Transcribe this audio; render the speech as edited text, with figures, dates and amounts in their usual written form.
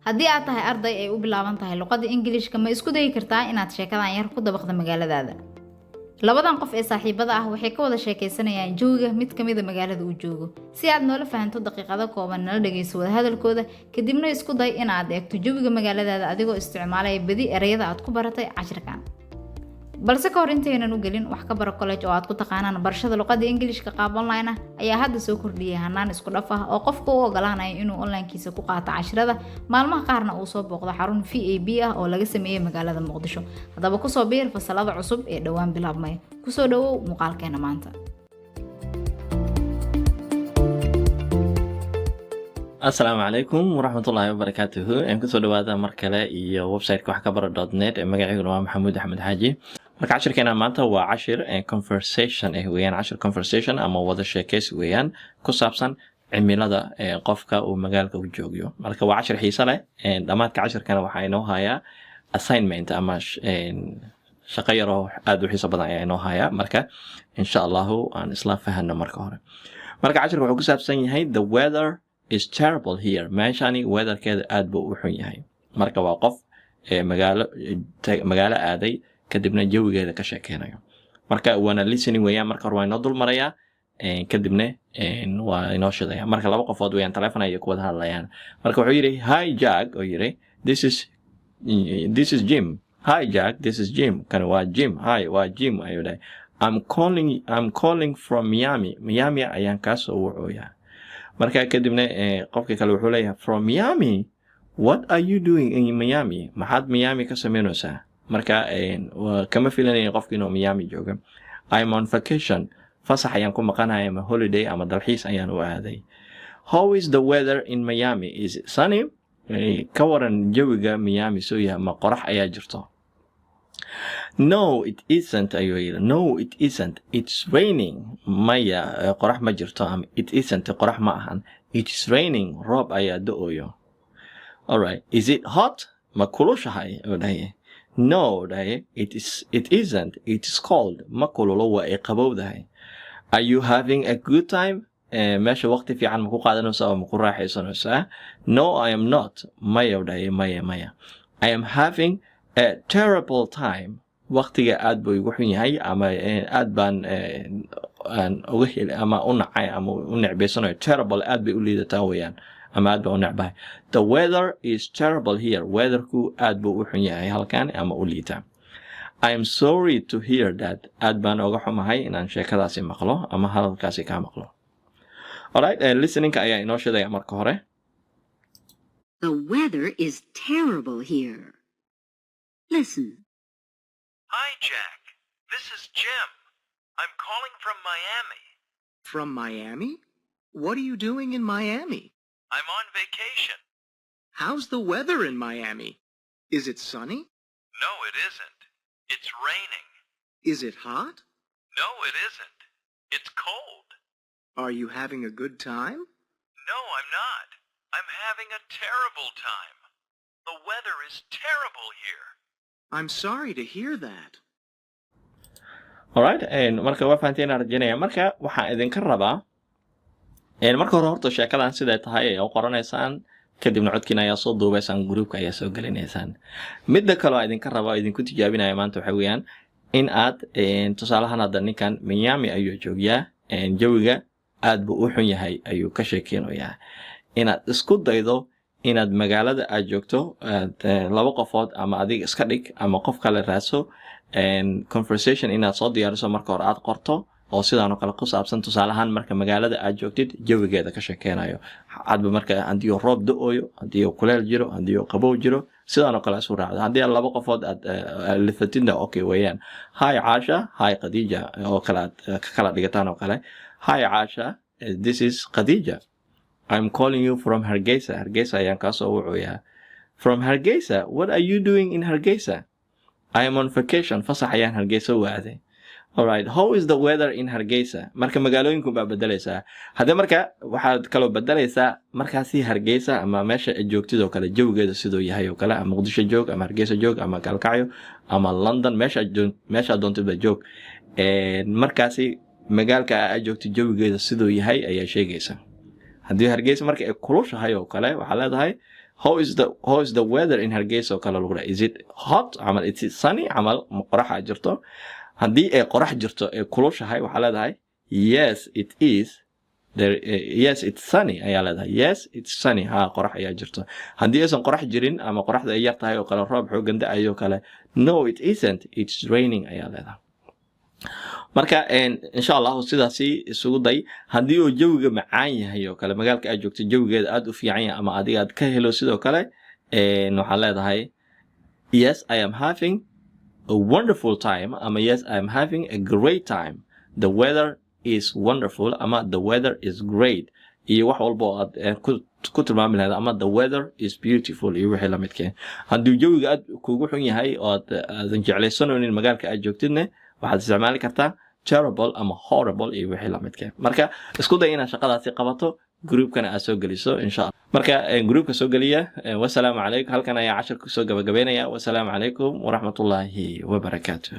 haddii aad tahay arday ay u bilaaban tahay luqadda Ingiriiska ma isku dayi kartaa inaad sheekadan yar ku dabaqdo magaaladaada labadan qof ee saaxiibada ah waxay ka wada sheekaysanayaan jooga mid kamid ah magaalada uu joogo si aad noola fahanto daqiiqado kooban nala dhageyso wada hadalkooda kadibna isku day inaad eegto jawiga magaaladaada adigoo isticmaalaya badi erayada aad ku baratay casharkan balse ka hor intaynan u gelin wax ka baro college oo aad ku taqaanaan barashada luqadda Ingiriiska qaab online ah ayaa hadda soo kordhiyay hanaan isku dhaf ah oo qofku u ogolaanayo inuu online-kiisa ku qaato casharada maalmaha qaarna uu soo booqdo xarun VAB ah oo laga sameeyay magaalada Muqdisho hadaba ku soo biir fasalada cusub ee dhawaan bilaabmay ku soo dhawow muuqaalkeena maanta السلام عليكم ورحمة الله وبركاته إنكم سو دوادا مركلة iyo website-ka wax ka baro.net ee magacaygu waa Maxamuud Axmed Xaaji marka casharkeena maanta waa cashir conversation weeyaan cashir conversation ama wada sheekaysi weeyaan ku saabsan cimilada qofka uu magaalka u joogo marka waa cashir xiiso leh dhamaadka cashirkana waxa inoo haya assignment ama shaqo yar oo aad u xiiso badan ayaa inoo haya marka insha Allah aan isla fahanno marka hore marka cashirka wuxuu ku saabsan yahay the weather is terrible here meeshani weatherkeeda aad buu u xun yahay marka waa qof magaalo aaday kadibna jawigeeda ka sheekeynayo marka waana listening weeyaan marka hore waa inoo dul maraya kadibna waa inoo shidaya marka laba qofood weeyaan telefoon ay ku wada hadlayaan marka wuxuu yiri hi Jack oo yiri this is Jim hi Jack this is Jim kan waa Jim hi waa Jim ayuu dhahay I'm calling from Miami ayaan ka soo wacooyaa marka kadibna qofka kale wuxuu leeyahay from Miami what are you doing in Miami maxaad Miami ka sameynaysaa marka kama filanay qofka inuu Miami joogo I'm on vacation fasax ayaan ku maqanahay ama holiday ama dalxiis ayaan u aaday how is the weather in Miami is it sunny ka waran jawiga Miami soo yahay ma qorax ayaa jirto No, it isn't. No, it isn't. It's raining. Maya, qorax ma jirto. It isn't. Qorax ma ahan. It's raining. Rob ayaa da'oyo. All right. Is it hot? Ma kulushahay? No, it isn't. It is cold. Ma kululo waa ay qabowdahay. Are you having a good time? meesha waqti fiican ma ku qaadanaysaa oo ma ku raaxaysanaysaa? No, I am not. Maya. I am having a terrible time. waqtiga aad buu ugu xun yahay ama aad baan uga heli ama u nacay ama u necbaysanayo terrible aad bay u liidataa weeyaan ama aad baa u necbahay the weather is terrible here weatherku aad buu u xun yahay halkan ama u liitaa I am sorry to hear that aad baan uga xumahay inaan sheekadaasi maqlo ama hadalkaasi ka maqlo alright listening ayaa inoo sheegaya marka hore The weather is terrible here. Listen. Hi, Jack. This is Jim. I'm calling from Miami. From Miami? What are you doing in Miami? I'm on vacation. How's the weather in Miami? Is it sunny? No, it isn't. It's raining. Is it hot? No, it isn't. It's cold. Are you having a good time? No, I'm not. I'm having a terrible time. The weather is terrible here. I'm sorry to hear that. Alright, marka waa fahanteen arjinaya marka waxaan idinka rabaa marka hore horta sheekadan sida tahay ay qoranaysaan kadibna codkiina ayaa soo duubaysaan groupka ayaa soo galinaysaan midda kale oo idinka rabaa idinku tijaabinaya maanta waxa weeyaan in aad tusaalahan hadda ninkan Miami ayuu joogaa jawiga aad buu u xun yahay ayuu ka sheekeynayaa inaad isku daydo inaad magaalada aad joogto laba qofood ama adiga iska dhig ama qof kale raadso conversation inaad soo diyaariso marka hore aad qorto oo sidaan oo kale ku saabsan tusaalahan marka magaalada aad joogtid jawigeeda ka sheekeynayo aadba marka hadii roob da'oyo hadii kuleel jiro hadii qabow jiro sidaan oo kale isu raacdo hadii laba qofood aad lifatinda okay weeyaan hi Aasha hi Khadija oo kala dhigataan oo kale hi Aasha this is Khadija I'm calling you from Hargeisa. Hargeisa ayaan ka soo wacooyaa. From Hargeisa? What are you doing in Hargeisa? I am on vacation. Fasax ayaan Hargeisa u aaday. Alright, how is the weather in Hargeisa? Marka magaalooyinku baa bedelaysaa. Hadda marka waxaad kaloo bedelaysaa markaasi Hargeisa ama meesha joogtid oo kale jawigeeda sidoo yahay oo kale ama Muqdisho joog ama Hargeisa joog ama Kalkacyo ama London meesha doontid ba joog. Markaasi magaalka aad joogtid jawigeeda sidoo yahay ayaa sheegaysaa. haddii Hargeysa marka ay kulushahay oo kale waxa leedahay how is the weather in Hargeysa oo kale lagu dhahay is it hot camal is it sunny camal ma qoraxa jirto haddii ay qorax jirto ee kulushahay waxaa leedahay yes it is there yes it's sunny ayaa leedahay yes it's sunny ha qorax ayaa jirto haddii aysan qorax jirin ama qoraxda ay yar tahay oo kale roob xooggan da'ayo kale no it isn't it's raining ayaa leedahay marka insha Allah sidaasi isugu day haddii uu jawiga macaan yahay oo kale magaalka aad joogto jawigeeda aad u fiican yahay ama adiga aad ka helo sidoo kale waxaa leedahay yes I am having a wonderful time ama yes I am having a great time the weather is wonderful ama the weather is great iyo wax walba oo aad ku tilmaami lahayd ama the weather is beautiful iyo wixii la midkeen haddii jawiga aad kugu xun yahay oo aadan jeclaysanaynin magaalka aad joogtidne waxaad isticmaali kartaa terrible ama horrible iyo wixii la midkeen marka isku day inaad shaqadaasi qabato groupkana aad soo geliso insha Allah marka groupka soo geliya wassalaamu calaykum halkan ayaa casharku soo gabagabeynaya wassalaamu calaykum waraxmatullaahi wabarakaatuh